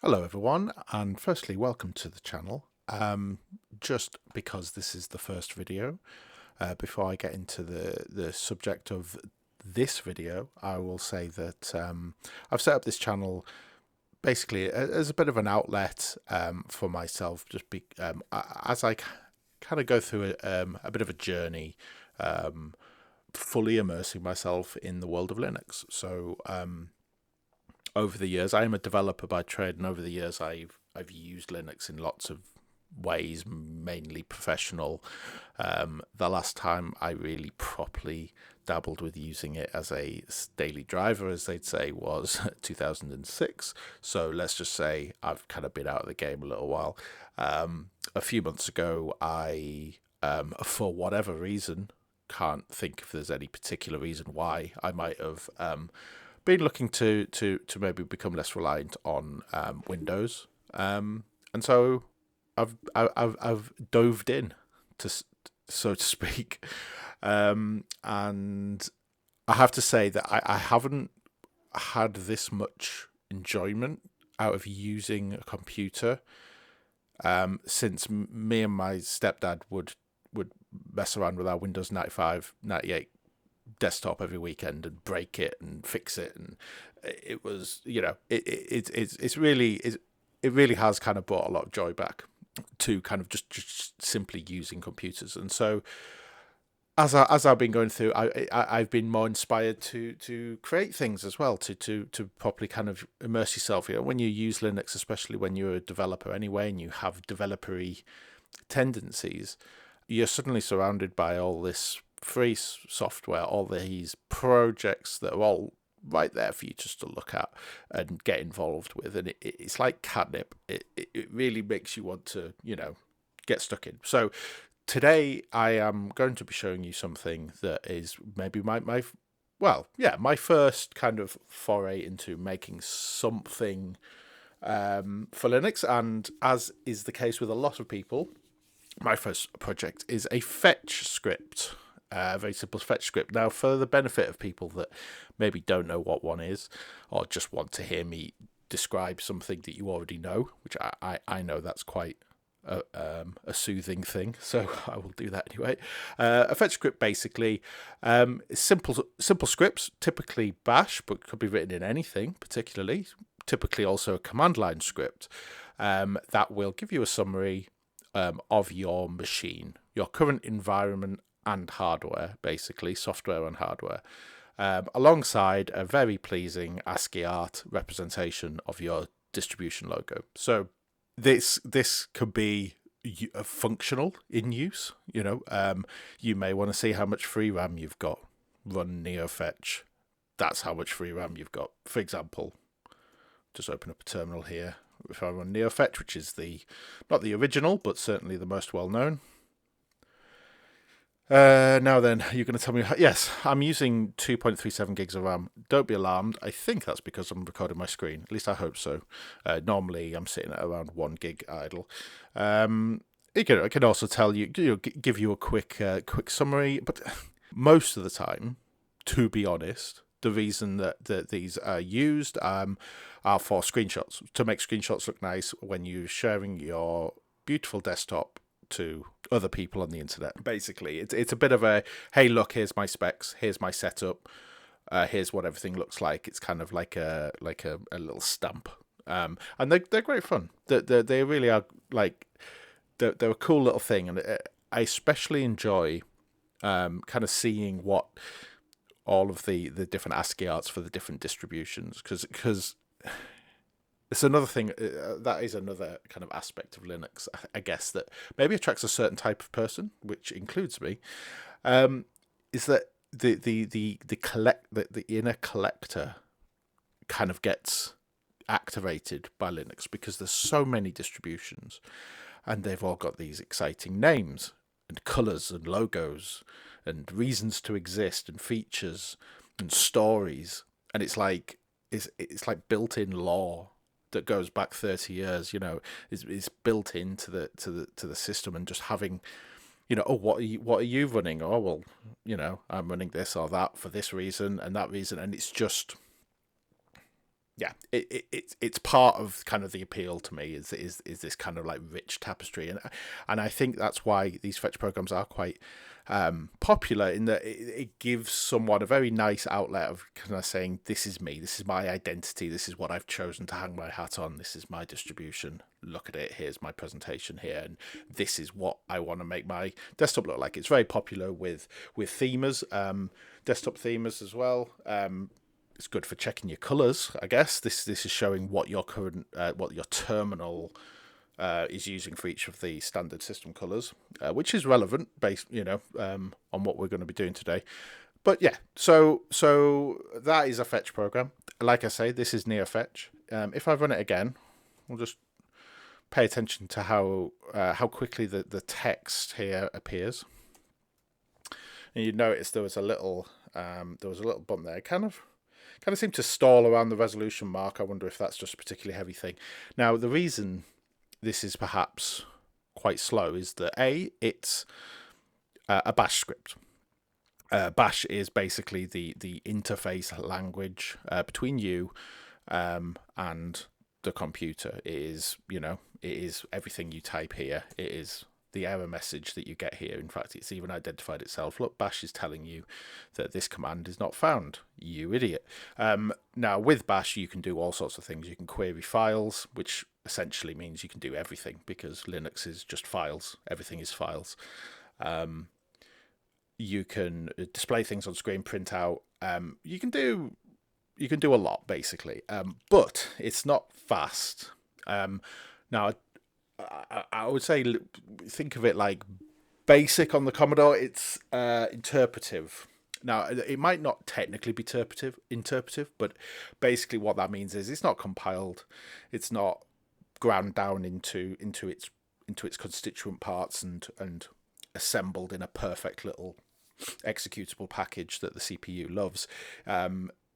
Hello everyone, and firstly welcome to the channel. Just because this is the first video, before I get into the subject of this video, I will say that I've set up this channel basically as a bit of an outlet for myself, as I kind of go through a bit of a journey, fully immersing myself in the world of Linux. So over the years, I am a developer by trade, and over the years, I've used Linux in lots of ways, mainly professional. The last time I really properly dabbled with using it as a daily driver, as they'd say, was 2006. So let's just say I've kind of been out of the game a little while. A few months ago, I, for whatever reason, can't think if there's any particular reason why I might have been looking to maybe become less reliant on Windows, and so I've dove in, so to speak, and I have to say that I haven't had this much enjoyment out of using a computer since me and my stepdad would mess around with our Windows 95, 98 desktop every weekend and break it and fix it, and it was, it's really it really has kind of brought a lot of joy back to kind of just simply using computers. And so as I've been going through, I've been more inspired to create things as well, to properly kind of immerse yourself. When you use Linux, especially when you're a developer anyway, and you have developery tendencies, you're suddenly surrounded by all this free software, all these projects that are all right there for you just to look at and get involved with, and it's like catnip. It really makes you want to get stuck in. So today I am going to be showing you something that is maybe my first kind of foray into making something for Linux, and as is the case with a lot of people, my first project is a fetch script. A very simple fetch script. Now, for the benefit of people that maybe don't know what one is, or just want to hear me describe something that you already know, which I know that's quite a soothing thing, so I will do that anyway. A fetch script basically simple scripts, typically Bash, but could be written in anything particularly. Typically also a command line script that will give you a summary of your machine, your current environment and hardware, basically software and hardware, alongside a very pleasing ASCII art representation of your distribution logo. So this could be functional in use. You may want to see how much free RAM you've got. Run Neofetch. That's how much free RAM you've got. For example, just open up a terminal here. If I run Neofetch, which is not the original, but certainly the most well known. Now then, you're going to tell me, yes, I'm using 2.37 gigs of RAM. Don't be alarmed. I think that's because I'm recording my screen. At least I hope so. Normally, I'm sitting at around 1 gig idle. I can also tell you, give you a quick summary, but most of the time, to be honest, the reason that these are used are for screenshots, to make screenshots look nice when you're sharing your beautiful desktop to other people on the internet. Basically, it's a bit of a, hey, look, here's my specs, here's my setup, here's what everything looks like. It's kind of like a little stamp, and they're great fun. They really are, like, they're a cool little thing, and I especially enjoy kind of seeing what all of the different ASCII arts for the different distributions, because it's another thing, that is another kind of aspect of Linux, I guess, that maybe attracts a certain type of person, which includes me, is that the inner collector kind of gets activated by Linux, because there's so many distributions, and they've all got these exciting names and colors and logos and reasons to exist and features and stories, and it's like built-in lore that goes back 30 years, is built into the system. And just having, oh, what are you running? Oh, well, I'm running this or that for this reason and that reason, and it's just yeah, it's part of kind of the appeal to me is this kind of like rich tapestry, and I think that's why these fetch programs are quite popular, in that it gives someone a very nice outlet of kind of saying, this is me, this is my identity, this is what I've chosen to hang my hat on, this is my distribution, look at it, here's my presentation here, and this is what I want to make my desktop look like. It's very popular with themers, desktop themers as well. It's good for checking your colors, I guess. This is showing what your current what your terminal is using for each of the standard system colors, which is relevant based, on what we're going to be doing today. But yeah, so that is a fetch program. Like I say, this is Neofetch. If I run it again, we'll just pay attention to how quickly the text here appears. And you notice there was a little bump there. It kind of seemed to stall around the resolution mark. I wonder if that's just a particularly heavy thing. Now, the reason this is perhaps quite slow is that it's a bash script. Bash is basically the interface language between you and the computer. It is everything you type here. It is the error message that you get here. In fact, it's even identified itself. Look, Bash is telling you that this command is not found. You idiot. Now, with Bash, you can do all sorts of things. You can query files, which essentially means you can do everything, because Linux is just files. Everything is files. You can display things on screen, print out. You can do a lot, basically, but it's not fast. Now, I would say think of it like basic on the Commodore. It's interpretive. Now, it might not technically be interpretive, but basically what that means is it's not compiled. It's not ground down into its constituent parts and assembled in a perfect little executable package that the CPU loves.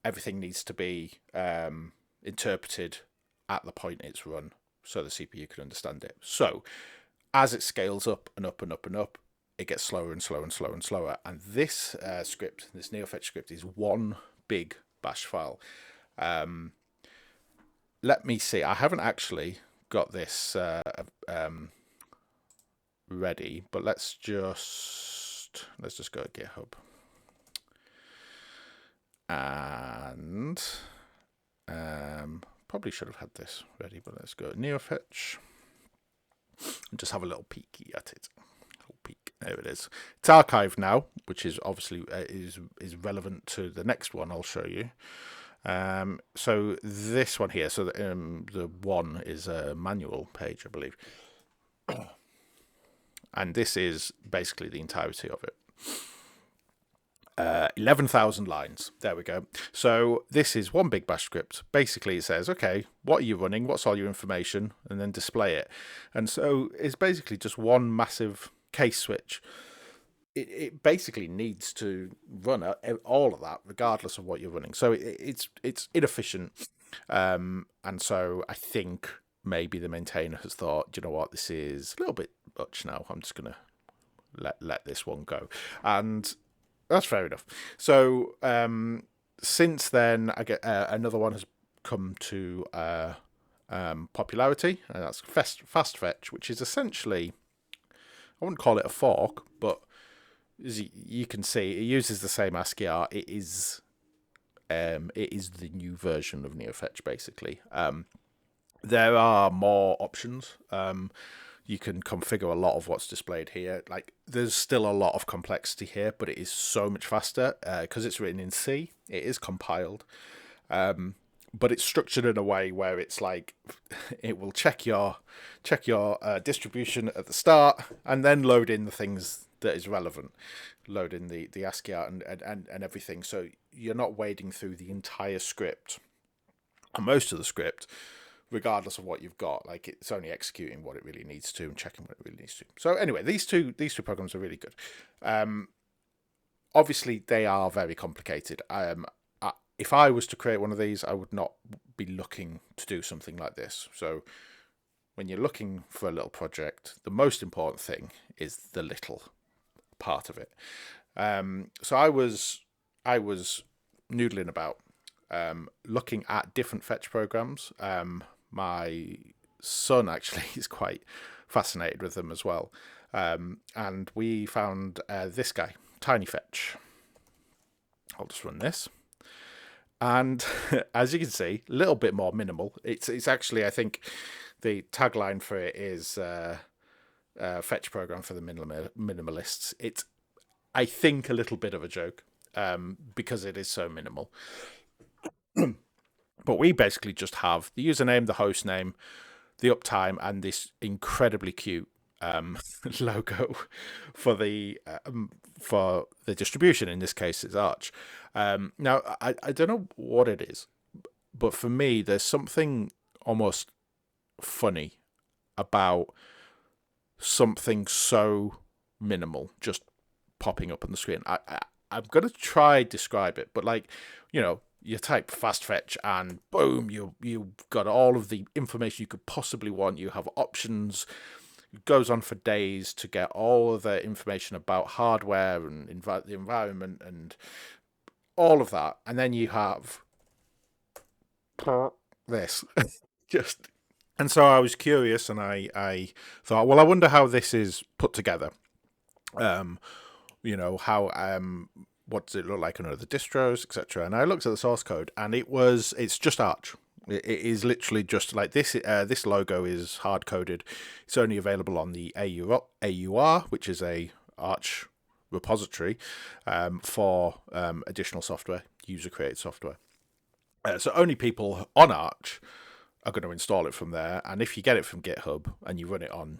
Everything needs to be interpreted at the point it's run, so the CPU can understand it. So as it scales up and up and up and up, it gets slower and slower and slower and slower. And this script, this Neofetch script, is one big bash file. Let me see. I haven't actually got this ready, but let's just go to GitHub. And probably should have had this ready, but let's go to Neofetch and just have a little peeky at it. There it is. It's archived now, which is obviously is relevant to the next one I'll show you. So this one here, so the one is a manual page, I believe, and this is basically the entirety of it. 11,000 lines. There we go. So this is one big bash script. Basically, it says, okay, what are you running? What's all your information? And then display it. And so it's basically just one massive case switch. It basically needs to run all of that, regardless of what you're running. So it's inefficient. And so I think maybe the maintainer has thought, you know what, this is a little bit much now. I'm just going to let this one go. And that's fair enough. So since then, I get another one has come to popularity, and that's fastfetch, which is essentially, I wouldn't call it a fork, but as you can see, it uses the same ASCII art. It is the new version of Neofetch, basically. There are more options. You can configure a lot of what's displayed here. Like, there's still a lot of complexity here, but it is so much faster because it's written in C. It is compiled, but it's structured in a way where it's like it will check your distribution at the start and then load in the things that is relevant, load in the ASCII art and everything. So you're not wading through the entire script, and most of the script, regardless of what you've got. Like, it's only executing what it really needs to and checking what it really needs to. So anyway, these two programs are really good. Obviously, they are very complicated. If I was to create one of these, I would not be looking to do something like this. So when you're looking for a little project, the most important thing is the little part of it. So I was noodling about looking at different fetch programs. My son actually is quite fascinated with them as well. And we found this guy, tzyfetch. I'll just run this. And as you can see, a little bit more minimal. It's actually, I think, the tagline for it is fetch program for the minimalists. It's, I think, a little bit of a joke because it is so minimal. But we basically just have the username, the host name, the uptime, and this incredibly cute logo for the distribution. In this case, it's Arch. Now, I don't know what it is, but for me, there's something almost funny about something so minimal just popping up on the screen. I'm gonna try describe it, but like, you type fastfetch and boom, you've got all of the information you could possibly want. You have options. It goes on for days to get all of the information about hardware and the environment and all of that, and then you have this just. And so I was curious, and I thought, well, I wonder how this is put together. How what does it look like under the distros, etc. And I looked at the source code, and it's just Arch. It is literally just like this. This logo is hard coded. It's only available on the AUR, which is a Arch repository for additional software, user created software. So only people on Arch are going to install it from there. And if you get it from GitHub and you run it on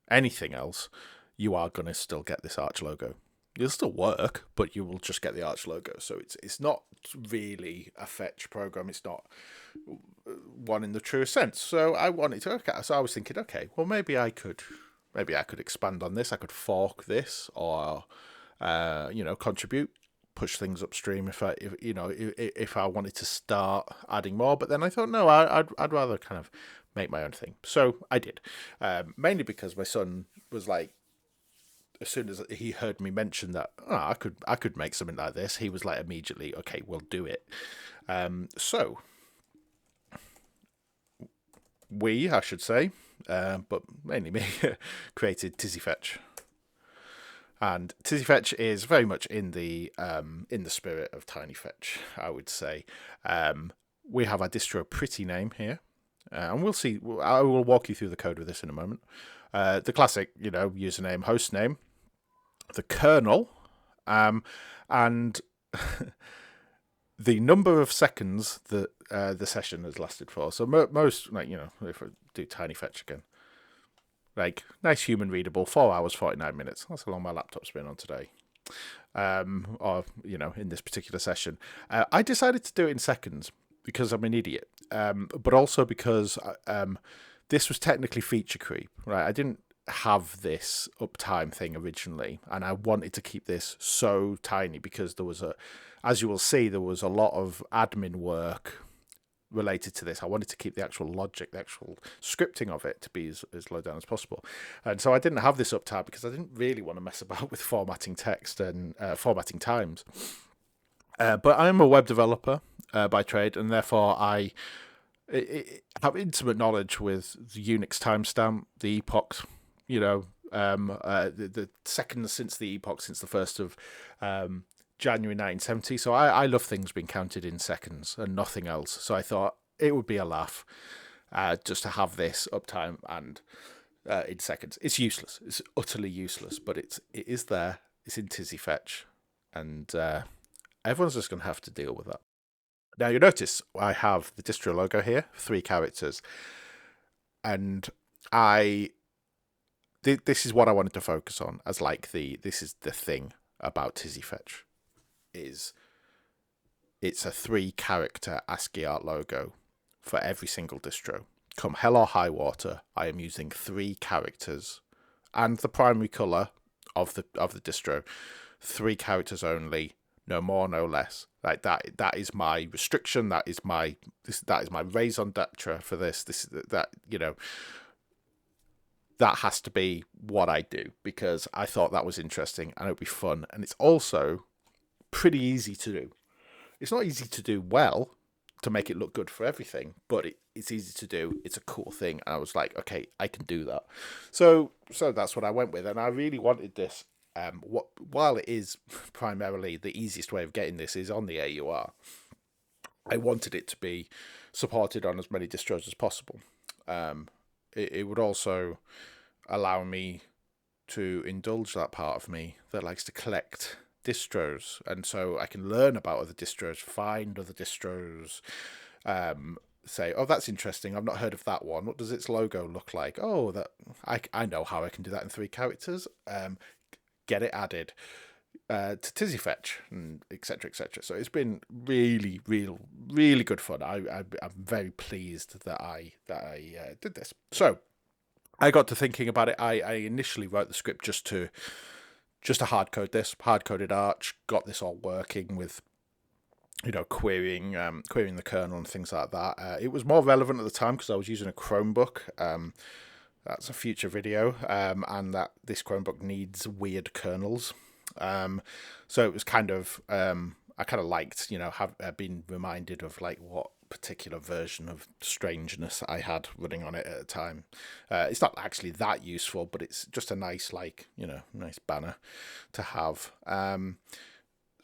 anything else, you are going to still get this Arch logo. It'll still work, but you will just get the Arch logo. So it's not really a fetch program. It's not one in the truest sense. So I wanted to. Okay, so I was thinking, okay, well maybe I could expand on this. I could fork this, or contribute, push things upstream if I wanted to start adding more. But then I thought, no, I'd rather kind of make my own thing. So I did, mainly because my son was like, as soon as he heard me mention that, I could make something like this, he was like immediately, okay, we'll do it. So I should say, but mainly me, created tzyfetch. And tzyfetch is very much in the spirit of tzyfetch, I would say. We have our distro pretty name here, and we'll see. I will walk you through the code with this in a moment. The classic, username, host name, the kernel, and the number of seconds that the session has lasted for. So most, if I do tzyfetch again, like nice human readable, 4 hours 49 minutes. That's how long my laptop's been on today. Or in this particular session, I decided to do it in seconds because I'm an idiot, but also because this was technically feature creep, right? I didn't have this uptime thing originally, and I wanted to keep this so tiny because there was as you will see, there was a lot of admin work related to this. I wanted to keep the actual logic, the actual scripting of it to be as low down as possible. And so I didn't have this uptime because I didn't really want to mess about with formatting text and formatting times. But I'm a web developer by trade, and therefore I have intimate knowledge with the Unix timestamp, the epochs, the seconds since the epoch, since the 1st of January 1970. So I love things being counted in seconds and nothing else. So I thought it would be a laugh just to have this uptime and in seconds. It's useless. It's utterly useless, but it is there. It's in tzyfetch, and everyone's just going to have to deal with that. Now you notice I have the distro logo here, 3 characters, and this is what I wanted to focus on as this is the thing about tzyfetch. It's a 3-character ASCII art logo for every single distro. Come hell or high water, I am using 3 characters and the primary color of the distro. 3 characters only, no more, no less. Like that is my restriction. That is my raison d'etre for this. That has to be what I do because I thought that was interesting and it would be fun, and it's also pretty easy to do. It's not easy to do well, to make it look good for everything, but it's easy to do. It's a cool thing. And I was like, okay, I can do that. So that's what I went with. And I really wanted this. While it is primarily the easiest way of getting this is on the AUR, I wanted it to be supported on as many distros as possible. It would also allow me to indulge that part of me that likes to collect distros, and so I can learn about other distros, find other distros, say, oh, that's interesting, I've not heard of that one, what does its logo look like? Oh, that I know how I can do that in 3 characters. Get it added to tzyfetch, and etc. etc. So it's been really good fun. I'm very pleased that I did this. So I got to thinking about it. I initially wrote the script just to hard code this, hard coded Arch, got this all working with, you know, querying the kernel and things like that. It was more relevant at the time because I was using a Chromebook. That's a future video, and that this Chromebook needs weird kernels. So it was kind of, I kind of liked, you know, have been reminded of like what particular version of strangeness I had running on it at the time. It's not actually that useful, but it's just a nice, like, you know, nice banner to have.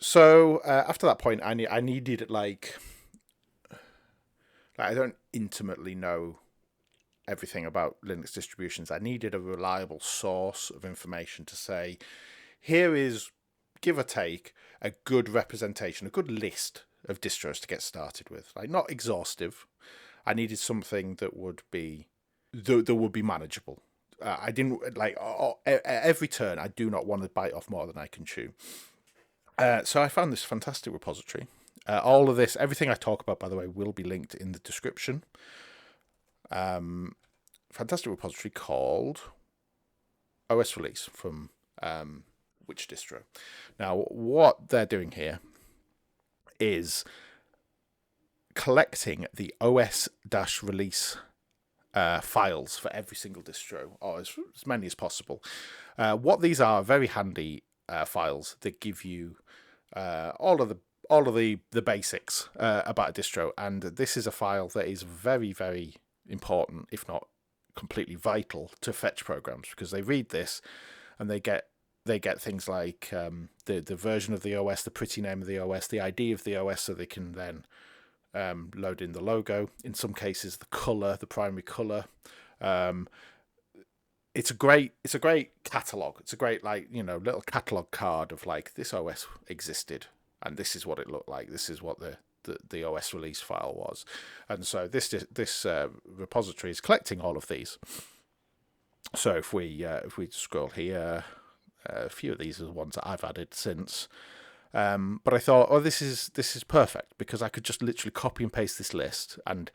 So after that point, I needed like I don't intimately know everything about Linux distributions. I needed a reliable source of information to say, here is, give or take, a good representation, a good list of distros to get started with. Like, not exhaustive. I needed something that would be manageable. I didn't like every turn. I do not want to bite off more than I can chew. So I found this fantastic repository. All of this, everything I talk about, by the way, will be linked in the description. Fantastic repository called OS Release from which distro. Now, what they're doing here is collecting the OS-release files for every single distro, or as many as possible. What these are very handy files that give you all of the basics about a distro, and this is a file that is very, very important, if not completely vital, to fetch programs, because they read this and they get things like the version of the OS, the pretty name of the OS, the ID of the OS, so they can then load in the logo. In some cases, the color, the primary color. It's a great catalog. It's a great, like, you know, little catalog card of like, this OS existed and this is what it looked like. This is what the OS release file was. And so this repository is collecting all of these. So if we scroll here, a few of these are the ones that I've added since. But I thought, oh, this is perfect, because I could just literally copy and paste this list, and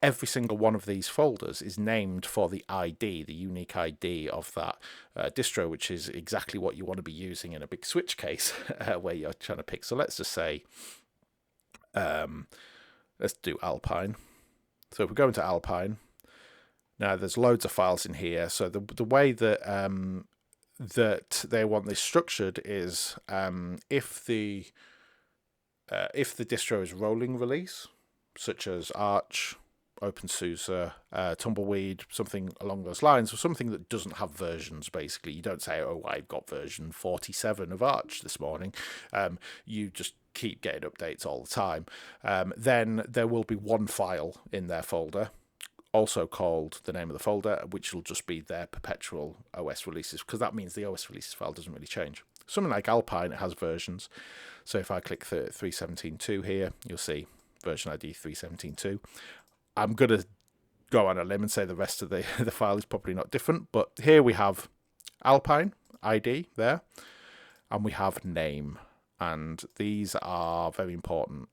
every single one of these folders is named for the ID, the unique ID of that distro, which is exactly what you want to be using in a big switch case where you're trying to pick. So let's just say, let's do Alpine. So if we go into Alpine, now there's loads of files in here. So the way that that they want this structured is if the distro is rolling release, such as Arch, OpenSUSE, Tumbleweed, something along those lines, or something that doesn't have versions. Basically, you don't say, oh, I've got version 47 of Arch this morning. You just keep getting updates all the time. Then there will be one file in their folder, also called the name of the folder, which will just be their perpetual OS releases, because that means the OS releases file doesn't really change. Something like Alpine, it has versions. So if I click 3.17.2 here, you'll see version ID 3.17.2. I'm going to go on a limb and say the rest of the file is probably not different, but here we have Alpine ID there, and we have name, and these are very important.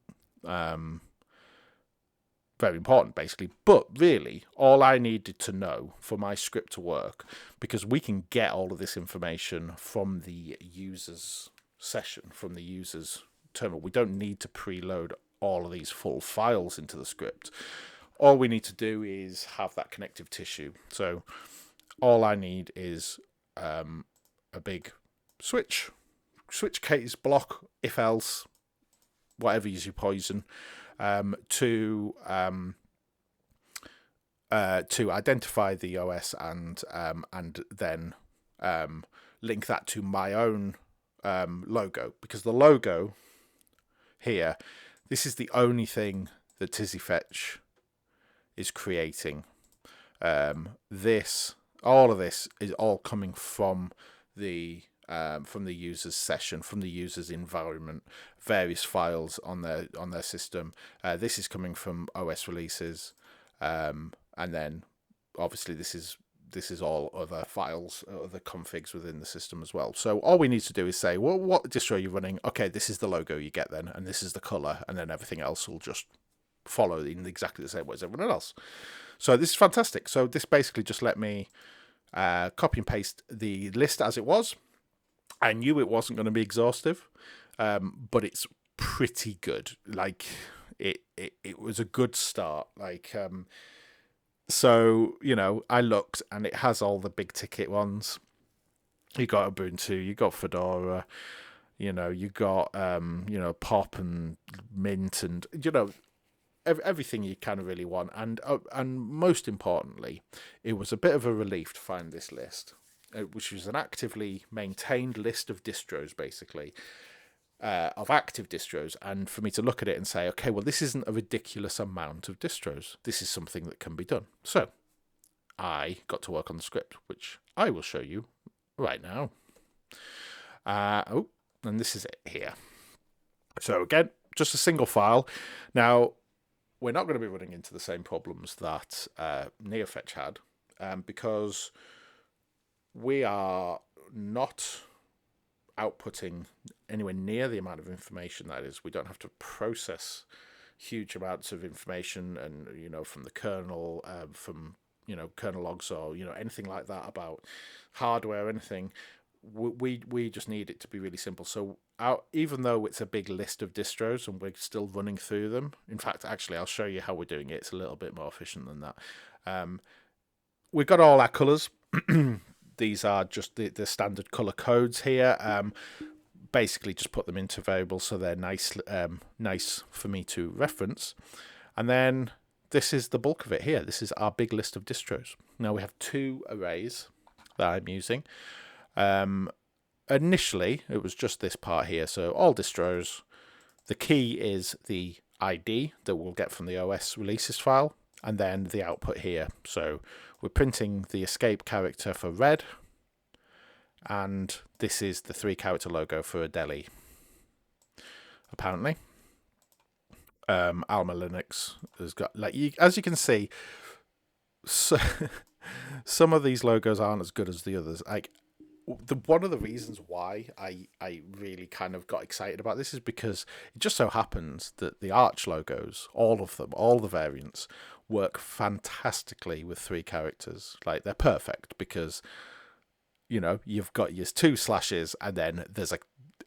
Very important, basically. But really, all I needed to know for my script to work, because we can get all of this information from the user's session, from the user's terminal. We don't need to preload all of these full files into the script. All we need to do is have that connective tissue. So all I need is a big switch case block, if else, whatever is your poison. to identify the OS and then link that to my own logo, because the logo here, this is the only thing that tzyfetch is creating. All of this is all coming from the user's session, from the user's environment, various files on their system. This is coming from OS releases, and then obviously this is all other files, other configs within the system as well. So all we need to do is say, well, what distro are you running? Okay, this is the logo you get then, and this is the color, and then everything else will just follow in exactly the same way as everyone else. So this is fantastic. So this basically just let me copy and paste the list as it was. I knew it wasn't going to be exhaustive, but it's pretty good. Like it was a good start. Like so, I looked and it has all the big ticket ones. You got Ubuntu, you got Fedora, you got Pop and Mint, and everything you kind of really want. And most importantly, it was a bit of a relief to find this list, which was an actively maintained list of distros, basically, of active distros, and for me to look at it and say, okay, well, this isn't a ridiculous amount of distros. This is something that can be done. So I got to work on the script, which I will show you right now. And this is it here. So again, just a single file. Now, we're not going to be running into the same problems that Neofetch had, because we are not outputting anywhere near the amount of information that is. We don't have to process huge amounts of information, and from the kernel, from kernel logs, or anything like that about hardware or anything. We just need it to be really simple. So even though it's a big list of distros and we're still running through them, in fact, actually, I'll show you how we're doing it. It's a little bit more efficient than that. We've got all our colors. These are just the standard color codes here. Basically, just put them into variables so they're nice for me to reference. And then this is the bulk of it here. This is our big list of distros. Now we have 2 arrays that I'm using. Initially, it was just this part here. So all distros, the key is the ID that we'll get from the OS releases file, and then the output here. So we're printing the escape character for red, and this is the 3-character logo for a deli, apparently. Alma Linux has got, as you can see, so, some of these logos aren't as good as the others. One of the reasons why I really kind of got excited about this is because it just so happens that the Arch logos, all of them, all the variants, work fantastically with 3 characters. Like, they're perfect because, you've got your 2 slashes and then there's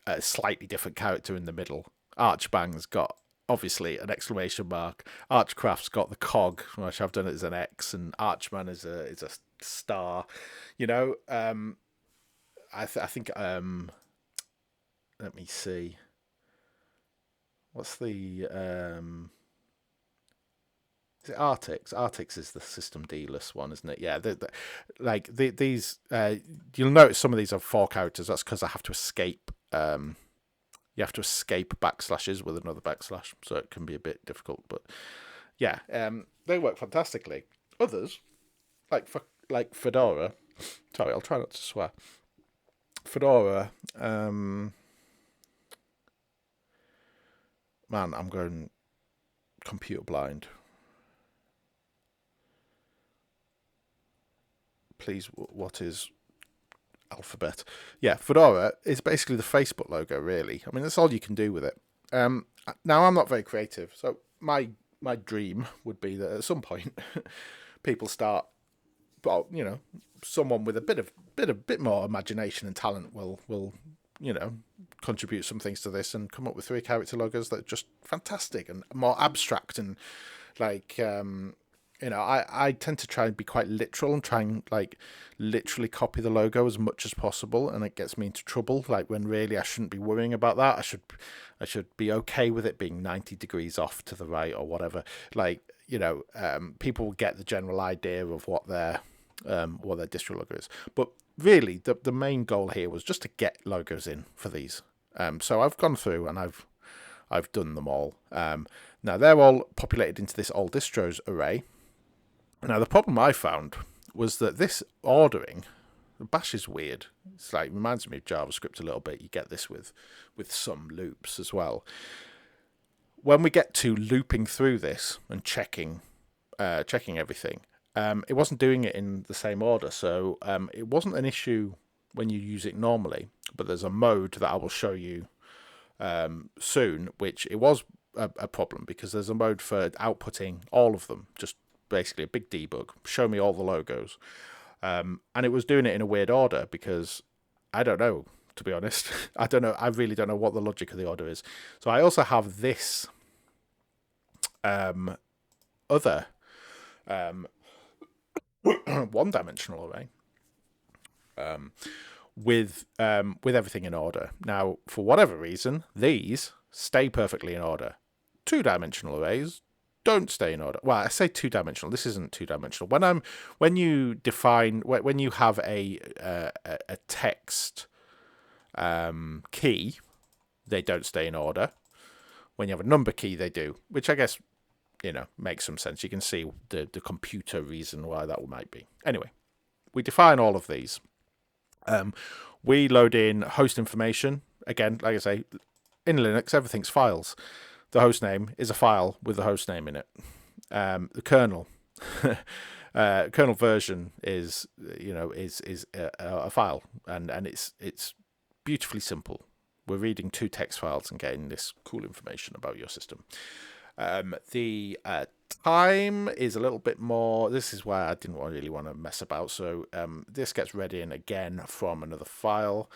a slightly different character in the middle. Archbang's got, obviously, an exclamation mark. Archcraft's got the cog, which I've done it as an X, and Archman is a star. I think let me see. What's the is it Artix? Artix is the system D-list one, isn't it? Yeah, these you'll notice some of these are 4 characters. That's because I have to escape. You have to escape backslashes with another backslash, so it can be a bit difficult. But yeah, they work fantastically. Others, like Fedora. Sorry, I'll try not to swear. Fedora, man, I'm going computer blind. Please, what is alphabet? Yeah, Fedora is basically the Facebook logo, really. I mean, that's all you can do with it. Now, I'm not very creative, so my dream would be that at some point people start, well, someone with a bit more imagination and talent will contribute some things to this and come up with 3-character logos that are just fantastic and more abstract, and I tend to try and be quite literal and try and like literally copy the logo as much as possible, and it gets me into trouble. Like when really I shouldn't be worrying about that. I should be okay with it being 90 degrees off to the right or whatever. Like people will get the general idea of what their distro logo is. But really, the main goal here was just to get logos in for these. So I've gone through and I've done them all. Now they're all populated into this all distros array. Now the problem I found was that this ordering, Bash is weird. It's like reminds me of JavaScript a little bit. You get this with some loops as well. When we get to looping through this and checking everything, it wasn't doing it in the same order. So it wasn't an issue when you use it normally, but there's a mode that I will show you soon, which it was a problem because there's a mode for outputting all of them, just basically a big debug, show me all the logos. And it was doing it in a weird order because I don't know, to be honest. I don't know. I really don't know what the logic of the order is. So I also have this other one-dimensional array with everything in order. Now, for whatever reason, these stay perfectly in order. Two-dimensional arrays don't stay in order. Well, I say two-dimensional. This isn't two-dimensional. When you have a text key, they don't stay in order. When you have a number key, they do, which I guess makes some sense. You can see the computer reason why that might be. Anyway, we define all of these. We load in host information. Again, like I say, in Linux, everything's files. The host name is a file with the host name in it. The kernel, kernel version is a file, and it's beautifully simple. We're reading 2 text files and getting this cool information about your system. The time is a little bit more. This is why I didn't really want to mess about. So this gets read in again from another file,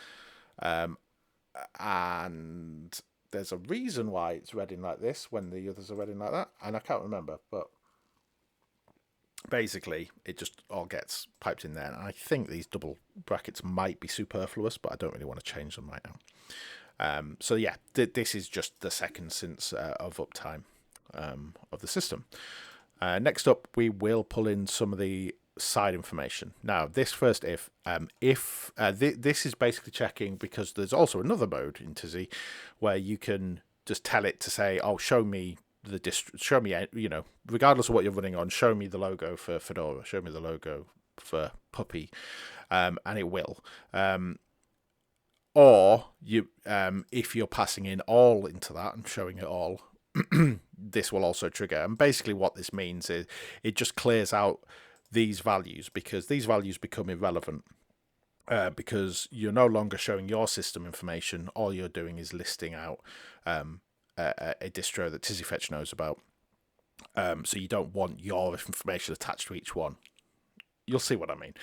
and there's a reason why it's read in like this when the others are read in like that, and I can't remember, but basically it just all gets piped in there. And I think these double brackets might be superfluous, but I don't really want to change them right now. So yeah, this is just the second since of uptime of the system. Next up, we will pull in some of the side information. Now, this first if this is basically checking, because there's also another mode in Tizzy where you can just tell it to say, oh, show me the show me, regardless of what you're running on, show me the logo for Fedora, show me the logo for Puppy, and it will. Or you, if you're passing in all into that and showing it all, this will also trigger. And basically what this means is it just clears out these values, because these values become irrelevant because you're no longer showing your system information. All you're doing is listing out a distro that tzyfetch knows about. So you don't want your information attached to each one. You'll see what I mean.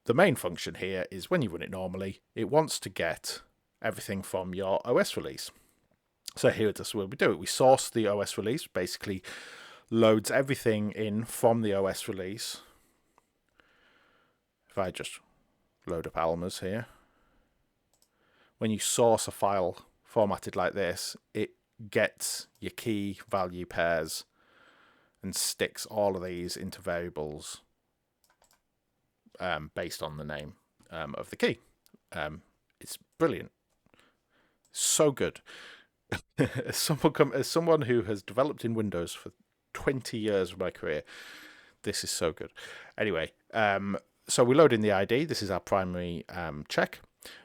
The main function here is when you run it normally, it wants to get everything from your OS release. So here it is where we do it. We source the OS release, basically loads everything in from the OS release. If I just load up Alma's here, when you source a file formatted like this, it gets your key value pairs and sticks all of these into variables based on the name of the key. It's brilliant. So good. As someone who has developed in Windows for 20 years of my career, this is so good. Anyway, so we load in the ID. This is our primary check.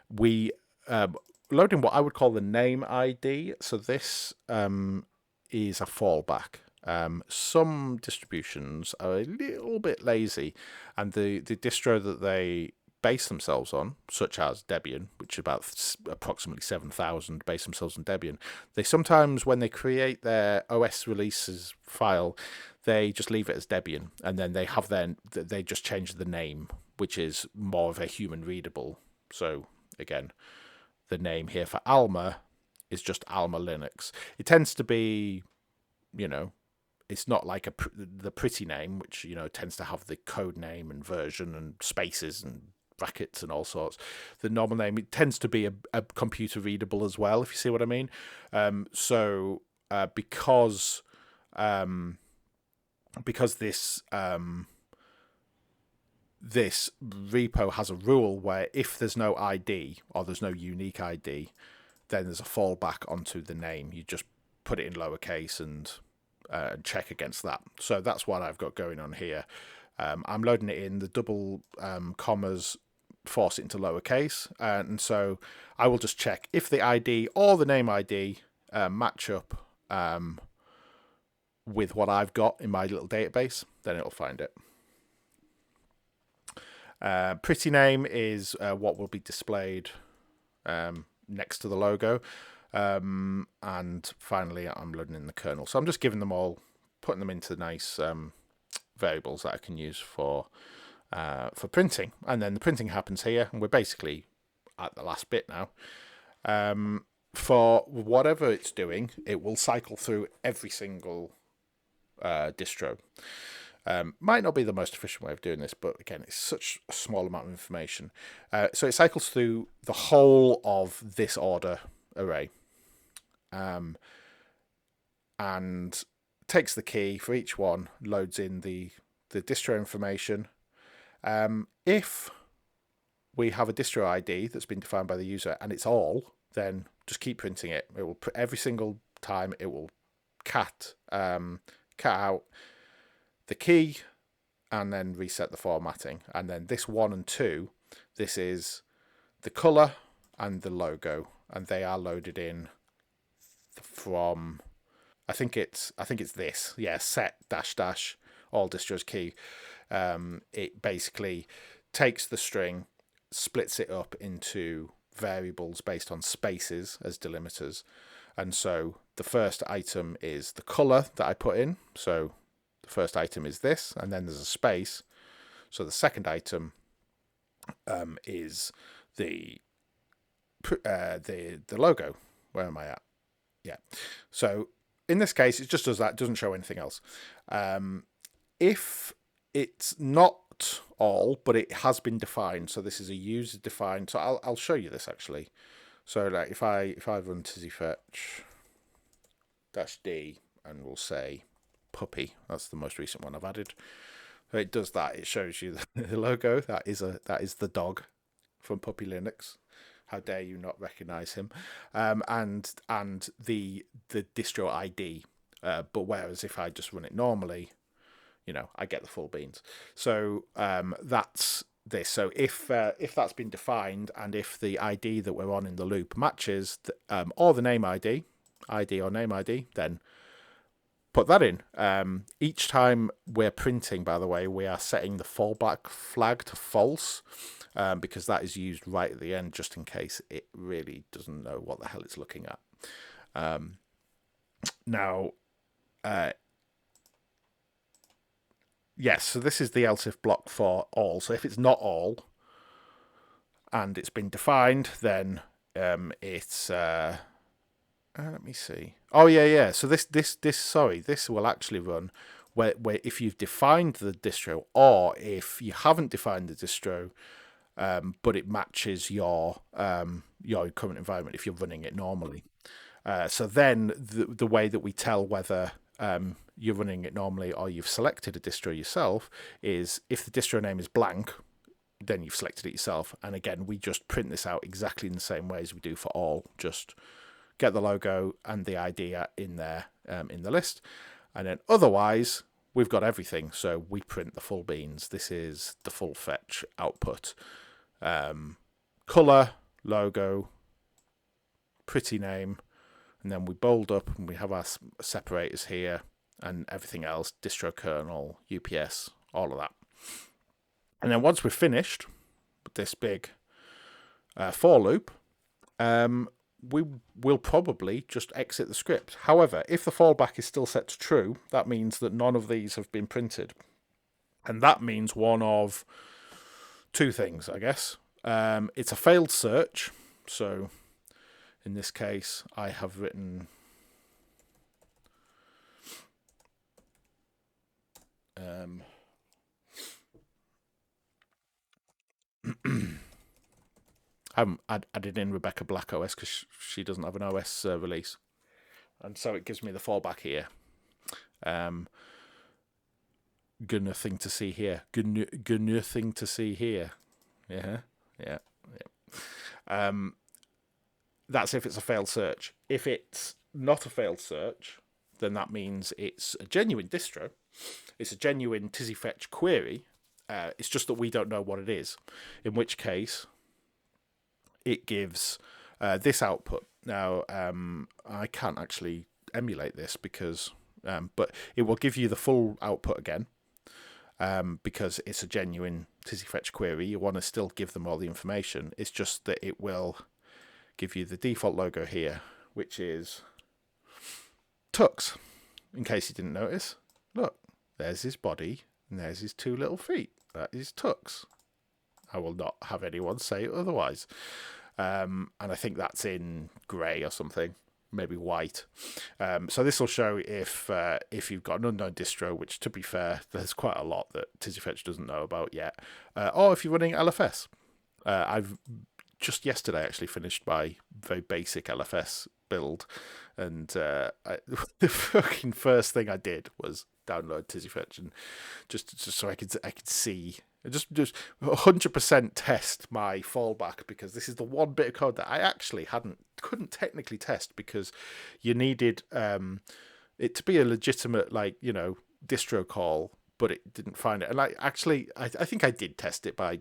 We load in what I would call the name ID. So this is a fallback. Some distributions are a little bit lazy, and the distro that they base themselves on, such as Debian, which is about approximately 7,000 base themselves on Debian, they sometimes, when they create their OS releases file, they just leave it as Debian, and then they just change the name, which is more of a human readable. So again, the name here for Alma is just Alma Linux. It tends to be, it's not like the pretty name, which tends to have the code name and version and spaces and brackets and all sorts. The normal name, it tends to be a computer readable as well, if you see what I mean. Because this this repo has a rule where if there's no ID or there's no unique ID, then there's a fallback onto the name. You just put it in lowercase and check against that. So that's what I've got going on here. I'm loading it in, the double commas force it into lowercase, and so I will just check if the ID or the name ID match up with what I've got in my little database, then it'll find it. Pretty name is what will be displayed next to the logo. And finally, I'm loading in the kernel. So I'm just giving them all, putting them into nice variables that I can use for printing. And then the printing happens here, and we're basically at the last bit now. For whatever it's doing, it will cycle through every single distro. Might not be the most efficient way of doing this, but again, it's such a small amount of information. So it cycles through the whole of this order array. And takes the key for each one, loads in the distro information. If we have a distro ID that's been defined by the user and it's all, then just keep printing it. It will every single time it will cat out the key and then reset the formatting. And then this 1 and 2, this is the color and the logo, and they are loaded in from I think it's this, yeah, set -- all distros key. It basically takes the string, splits it up into variables based on spaces as delimiters, and so the first item is the color that I put in. So the first item is this, and then there's a space. So the second item is the logo. Where am I at? Yeah. So in this case, it just does that. It doesn't show anything else. If it's not all, but it has been defined, so this is a user defined. So I'll show you this actually. So like if I run tzyfetch -d and we'll say puppy, that's the most recent one I've added. So it does that. It shows you the logo. That is the dog from Puppy Linux. How dare you not recognize him? And the distro ID. But whereas if I just run it normally, I get the full beans. So that's this. So if that's been defined, and if the ID that we're on in the loop matches, or the name ID or name ID, then put that in. Each time we're printing, by the way, we are setting the fallback flag to false, because that is used right at the end, just in case it really doesn't know what the hell it's looking at. Now, yes, so this is the else if block for all. So if it's not all and it's been defined, then it's let me see. Oh yeah. So this will actually run where if you've defined the distro, or if you haven't defined the distro, but it matches your current environment if you're running it normally. So then the way that we tell whether you're running it normally or you've selected a distro yourself is if the distro name is blank, then you've selected it yourself. And again, we just print this out exactly in the same way as we do for all. Just get the logo and the ID in there in the list. And then otherwise, we've got everything. So we print the full beans. This is the full fetch output. Color, logo, pretty name, and then we bold up and we have our separators here and everything else, distro kernel, UPS, all of that. And then once we're finished with this big for loop, we will probably just exit the script. However, if the fallback is still set to true, that means that none of these have been printed. And that means one of two things, I guess. It's a failed search. So in this case, I have written Um, I haven't added in Rebecca Black OS because she doesn't have an OS release, and so it gives me the fallback here. Gonna thing to see here. Gonna thing to see here. Yeah, yeah, yeah. That's if it's a failed search. If it's not a failed search, then that means it's a genuine distro. It's a genuine tzyfetch query. It's just that we don't know what it is. In which case, it gives this output. Now, I can't actually emulate this because, but it will give you the full output again. Because it's a genuine tzyfetch query, you want to still give them all the information. It's just that it will give you the default logo here, which is Tux. In case you didn't notice, look, there's his body and there's his 2 little feet. That is Tux. I will not have anyone say otherwise. And I think that's in grey or something, maybe white. So this will show if you've got an unknown distro, which, to be fair, there's quite a lot that tzyfetch doesn't know about yet, or if you're running LFS. I've just yesterday actually finished my very basic LFS build, and the fucking first thing I did was download tzyfetch and just so I could see. Just 100% test my fallback, because this is the one bit of code that I actually couldn't technically test because you needed it to be a legitimate, like, distro call, but it didn't find it. And I think I did test it by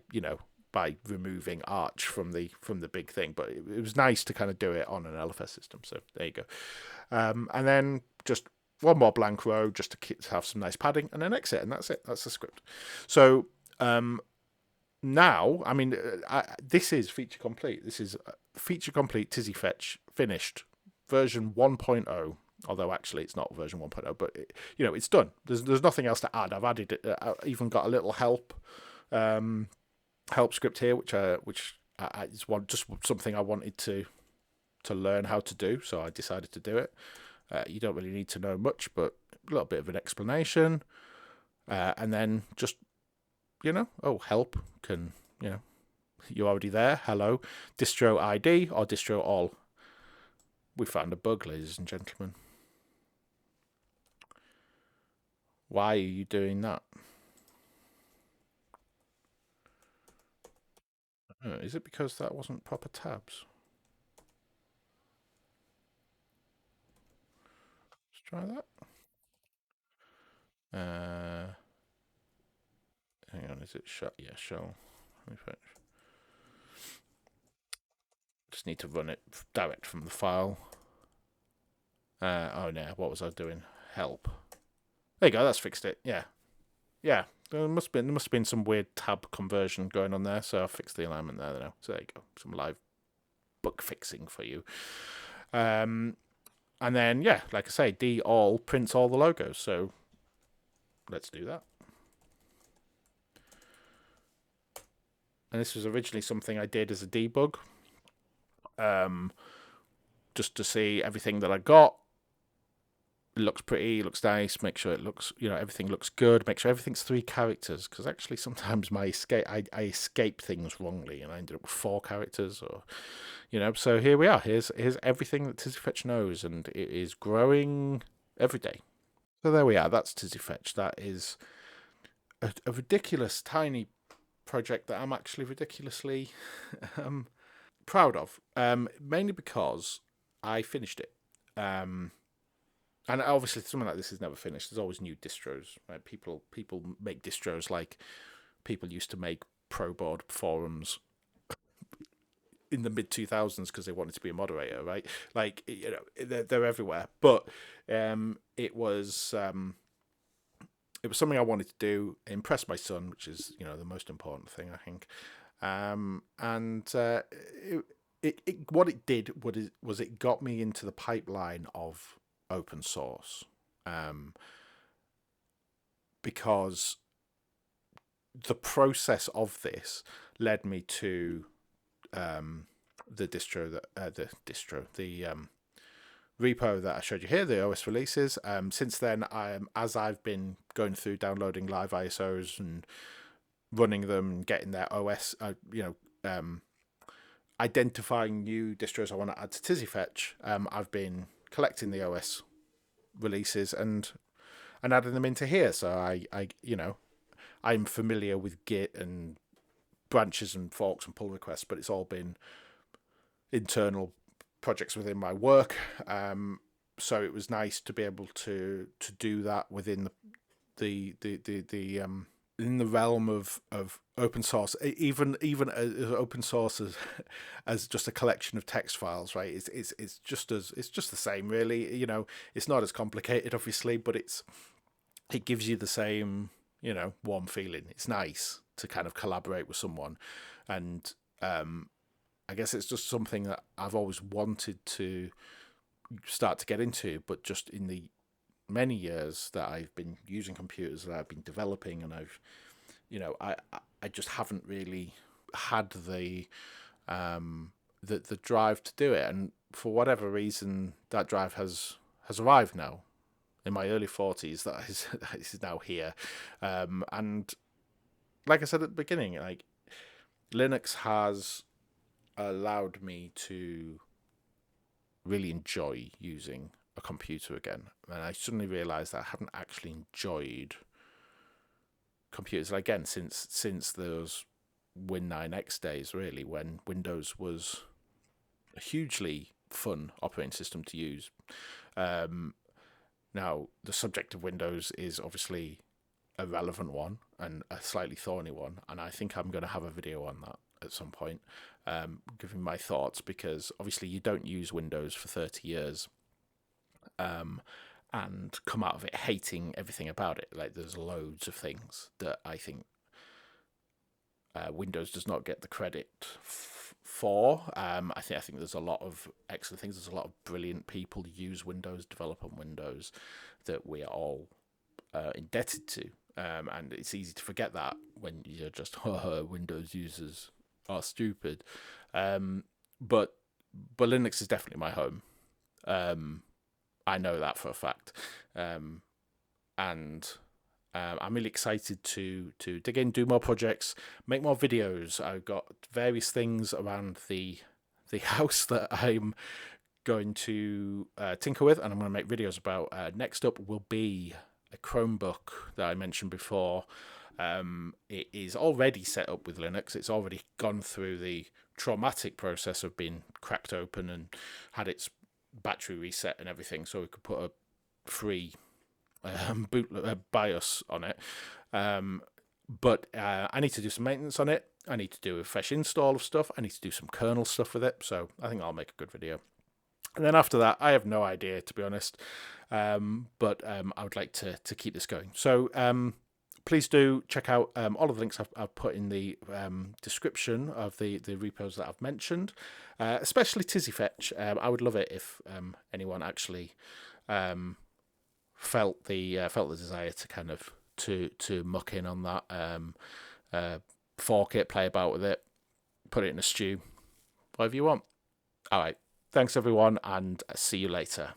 removing Arch from the big thing, but it was nice to kind of do it on an LFS system. So there you go. And then just one more blank row just to have some nice padding, and then exit, and that's it. That's the script. So now, I mean, this is feature complete. This is feature complete tzyfetch finished version 1.0. Although actually it's not version 1.0, but it's done. There's nothing else to add. I've added it. I even got a little help script here, which is just something I wanted to learn how to do. So I decided to do it. You don't really need to know much, but a little bit of an explanation, and then just help can, you're already there. Hello, distro ID or distro all. We found a bug, ladies and gentlemen. Why are you doing that? Is it because that wasn't proper tabs? Let's try that. Hang on, is it show? Yeah, show. Just need to run it direct from the file. Oh no, what was I doing? Help. There you go. That's fixed it. Yeah. There must have been some weird tab conversion going on there, so I fixed the alignment there now. So there you go. Some live bug fixing for you. And then like I say, D all prints all the logos. So let's do that. And this was originally something I did as a debug, just to see everything that I got. It looks pretty, looks nice. Make sure it looks, everything looks good. Make sure everything's 3 characters, because actually sometimes I escape things wrongly, and I ended up with 4 characters, or So here we are. Here's everything that tzyfetch knows, and it is growing every day. So there we are. That's tzyfetch. That is a ridiculous tiny project that I'm actually ridiculously proud of, mainly because I finished it. And obviously something like this is never finished. There's always new distros, right? People make distros like people used to make pro board forums in the mid 2000s because they wanted to be a moderator, right? Like, they're everywhere. But it was something I wanted to do, impress my son, which is the most important thing, I think. What it did was it got me into the pipeline of open source, because the process of this led me to the repo that I showed you here, the OS releases. Since then, as I've been going through downloading live ISOs and running them, and getting their OS, identifying new distros I want to add to tzyfetch, I've been collecting the OS releases and adding them into here. So I'm familiar with Git and branches and forks and pull requests, but it's all been internal projects within my work. So it was nice to be able to do that within the in the realm of open source, even as open source as just a collection of text files, right? It's just the same, really. It's not as complicated, obviously, but it gives you the same, warm feeling. It's nice to kind of collaborate with someone, and I guess it's just something that I've always wanted to start to get into, but just in the many years that I've been using computers, that I've been developing, and I just haven't really had the drive to do it. And for whatever reason, that drive has arrived now. In my early 40s, that is now here. And like I said at the beginning, like, Linux has allowed me to really enjoy using a computer again. And I suddenly realized that I haven't actually enjoyed computers again since those Win9X days, really, when Windows was a hugely fun operating system to use. Now, the subject of Windows is obviously a relevant one and a slightly thorny one, and I think I'm going to have a video on that at some point, giving my thoughts, because obviously you don't use Windows for 30 years and come out of it hating everything about it. Like, there's loads of things that I think Windows does not get the credit for. I think there's a lot of excellent things. There's a lot of brilliant people who use Windows, develop on Windows, that we are all indebted to. And it's easy to forget that when you're just, Windows users are stupid. But Linux is definitely my home. I know that for a fact. And I'm really excited to dig in, do more projects, make more videos. I've got various things around the house that I'm going to tinker with, and I'm going to make videos about. Next up will be a Chromebook that I mentioned before. It is already set up with Linux. It's already gone through the traumatic process of being cracked open and had its battery reset and everything, so we could put a free BIOS on it. But I need to do some maintenance on it. I need to do a fresh install of stuff. I need to do some kernel stuff with it. So I think I'll make a good video. And then after that, I have no idea, to be honest. But I would like to keep this going. So please do check out all of the links I've put in the description of the repos that I've mentioned, especially tzyfetch. I would love it if anyone actually felt the desire to kind of to muck in on that, fork it, play about with it, put it in a stew, whatever you want. All right, thanks everyone, and see you later.